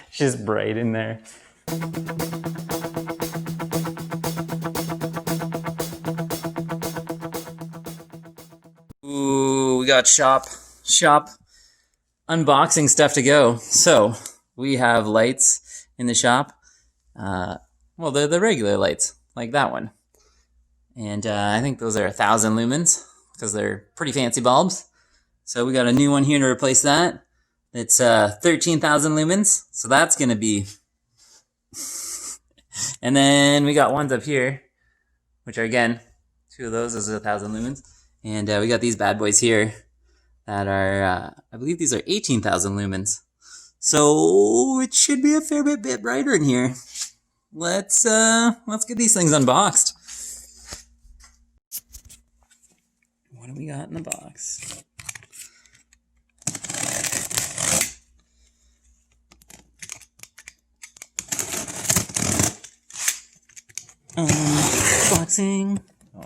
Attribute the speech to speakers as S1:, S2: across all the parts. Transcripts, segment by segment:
S1: It's just bright in there. Ooh, we got shop unboxing stuff to go. So we have lights in the shop. Well, they're the regular lights, like that one. And I think those are 1,000 lumens because they're pretty fancy bulbs. So we got a new one here to replace that. It's 13,000 lumens. So that's going to be... And then we got ones up here, which are, again, 2 of those are 1,000 lumens. And we got these bad boys here that are, I believe these are 18,000 lumens. So it should be a fair bit brighter in here. Let's get these things unboxed. What do we got in the box? Unboxing. Oh.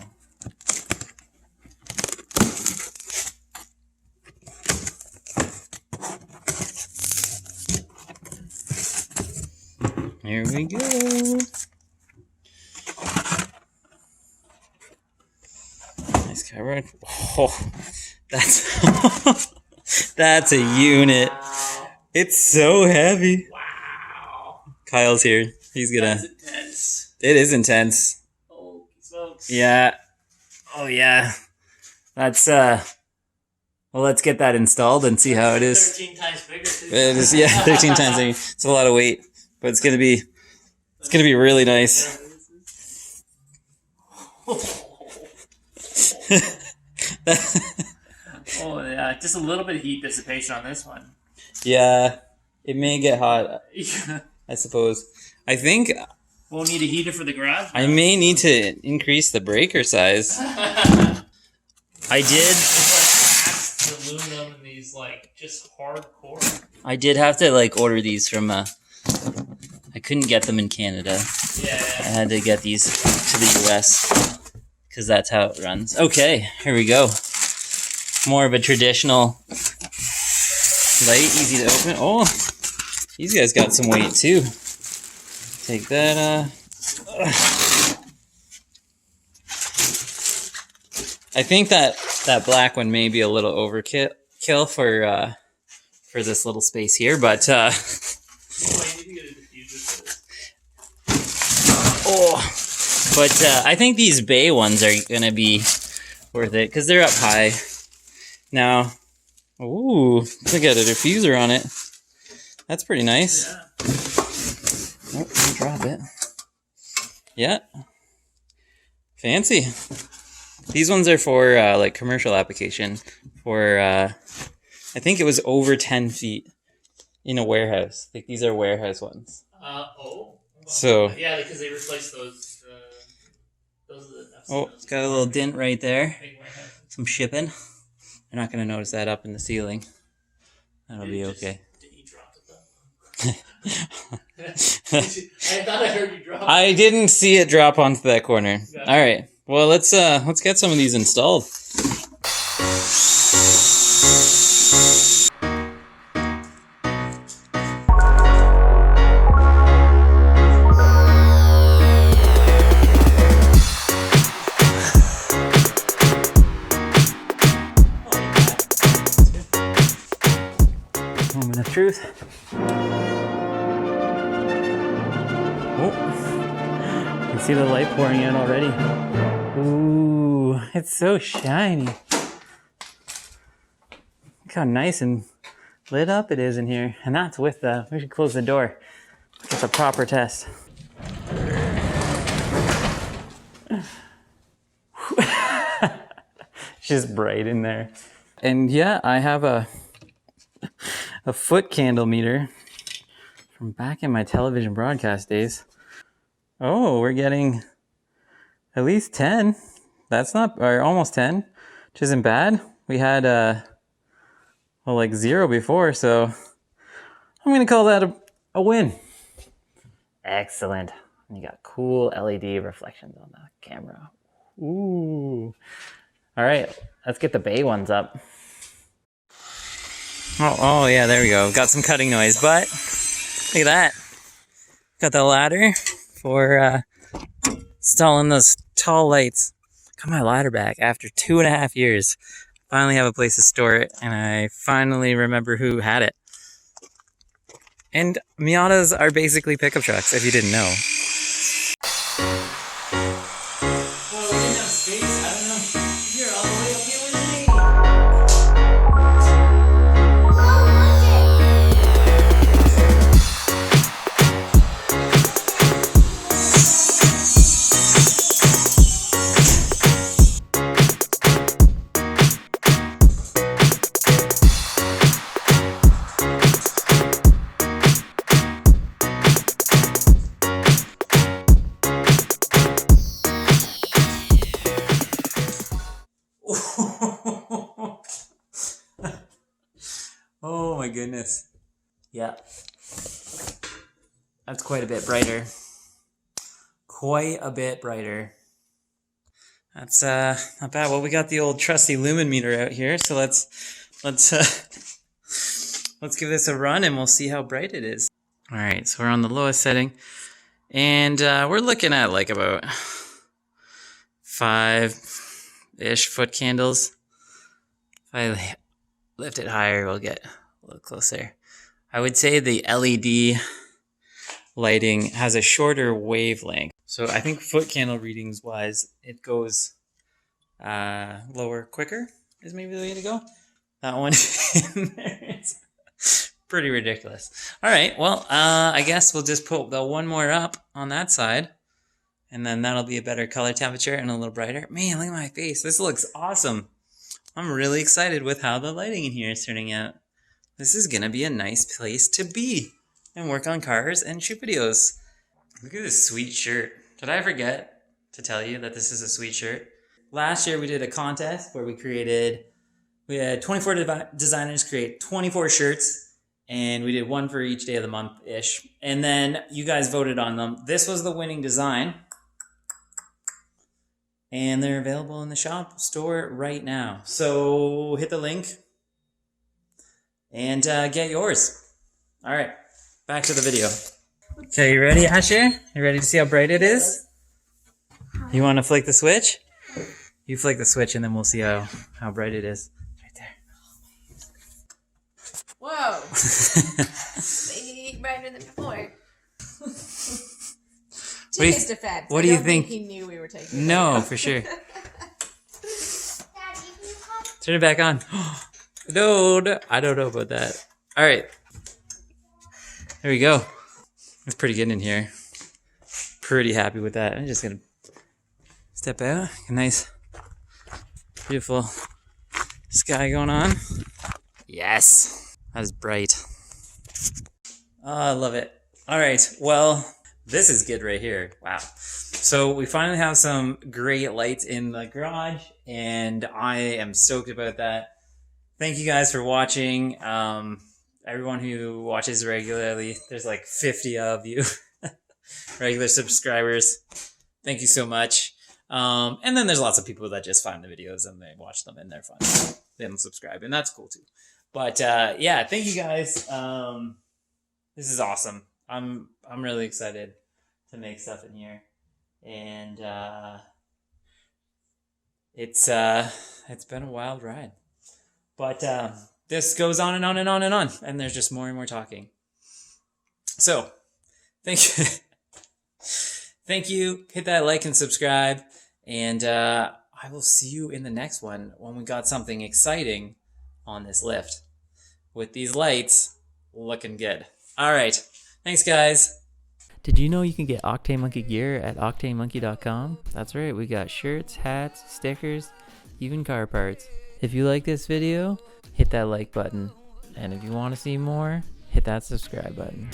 S1: Here we go. Nice cover. Oh, that's a unit. It's so heavy.
S2: Wow.
S1: Kyle's here. He's gonna.
S2: That's intense.
S1: It is intense.
S2: Oh, smokes.
S1: Yeah. Oh yeah. That's well, let's get that installed and see how it is.
S2: 13 times bigger too.
S1: It is, yeah, 13 times bigger. It's a lot of weight, but it's gonna be really nice.
S2: Oh yeah, just a little bit of heat dissipation on this one.
S1: Yeah, it may get hot,
S2: Yeah.
S1: I suppose. I think
S2: We'll need a heater for the garage.
S1: I may need to increase the breaker size. I did.
S2: It's like aluminum and these like just hardcore.
S1: I did have to like order these from. I couldn't get them in Canada.
S2: Yeah.
S1: I had to get these to the US because that's how it runs. Okay, here we go. More of a traditional light, easy to open. Oh, these guys got some weight too. Take that. I think that black one may be a little overkill for this little space here, but
S2: Oh, I need to get a diffuser for this.
S1: I think these bay ones are gonna be worth it because they're up high. Now, ooh, look at a diffuser on it. That's pretty nice.
S2: Yeah.
S1: Oh, don't drop it. Yeah. Fancy. These ones are for like commercial application for I think it was over 10 feet in a warehouse. Like these are warehouse ones.
S2: Wow.
S1: So
S2: yeah, because they replaced those. Those are the.
S1: oh, it's got a little dent right there.
S2: Big warehouse.
S1: Some shipping. You're not gonna notice that up in the ceiling. That'll be okay.
S2: Did you drop it though? I thought I heard you drop it.
S1: I didn't see it drop onto that corner.
S2: Yeah.
S1: All right. Well, let's get some of these installed. Moment of truth. Oh, you can see the light pouring out already. Ooh, it's so shiny. Look how nice and lit up it is in here. And that's with the, we should close the door. Get the proper test. It's just bright in there. And yeah, I have a foot candle meter from back in my television broadcast days. Oh, we're getting at least 10. That's not, or almost 10, which isn't bad. We had, well, like 0 before, so I'm going to call that a win. Excellent. And you got cool LED reflections on the camera. Ooh. All right, let's get the bay ones up. Oh yeah, there we go. Got some cutting noise, but look at that. Got the ladder for installing those tall lights. Got my ladder back after 2.5 years. Finally have a place to store it, and I finally remember who had it. And Miatas are basically pickup trucks, if you didn't know. Well, we didn't have space. I don't know. You're all the way up here with me. Oh my goodness. Yeah. That's quite a bit brighter. Quite a bit brighter. That's not bad. Well, we got the old trusty lumen meter out here, so let's give this a run and we'll see how bright it is. All right, so we're on the lowest setting, and we're looking at like about 5-ish foot candles. If I lift it higher, we'll get a little closer. I would say the LED lighting has a shorter wavelength. So I think foot candle readings wise, it goes lower quicker is maybe the way to go. That one in there is pretty ridiculous. All right, well, I guess we'll just put the one more up on that side, and then that'll be a better color temperature and a little brighter. Man, look at my face. This looks awesome. I'm really excited with how the lighting in here is turning out. This is gonna be a nice place to be and work on cars and shoot videos. Look at this sweet shirt. Did I forget to tell you that this is a sweet shirt? Last year we did a contest where we had 24 designers create 24 shirts, and we did one for each day of the month-ish. And then you guys voted on them. This was the winning design. And they're available in the shop store right now. So hit the link and get yours. All right, back to the video. Okay, you ready, Asher? You ready to see how bright it is? You want to flick the switch? You flick the switch and then we'll see how bright it is. Right there.
S3: Whoa! Maybe brighter than before. To his defense,
S1: what do you think?
S3: He knew we were taking.
S1: No, for sure. Turn it back on. No, I don't know about that. All right, there we go. It's pretty good in here. Pretty happy with that. I'm just gonna step out. A nice, beautiful sky going on. Yes, that is bright. Oh, I love it. All right, well, this is good right here. Wow. So we finally have some great lights in the garage, and I am stoked about that. Thank you guys for watching. Everyone who watches regularly, there's like 50 of you, regular subscribers. Thank you so much. And then there's lots of people that just find the videos and they watch them and they're fun. They don't subscribe, and that's cool too. But yeah, thank you guys. This is awesome. I'm really excited to make stuff in here, and it's been a wild ride. But this goes on and on and on and on, and there's just more and more talking. So, thank you. Thank you. Hit that like and subscribe, and I will see you in the next one when we got something exciting on this lift with these lights looking good. All right. Thanks, guys. Did you know you can get Octane Monkey gear at octanemonkey.com? That's right. We got shirts, hats, stickers, even car parts. If you like this video, hit that like button. And if you want to see more, hit that subscribe button.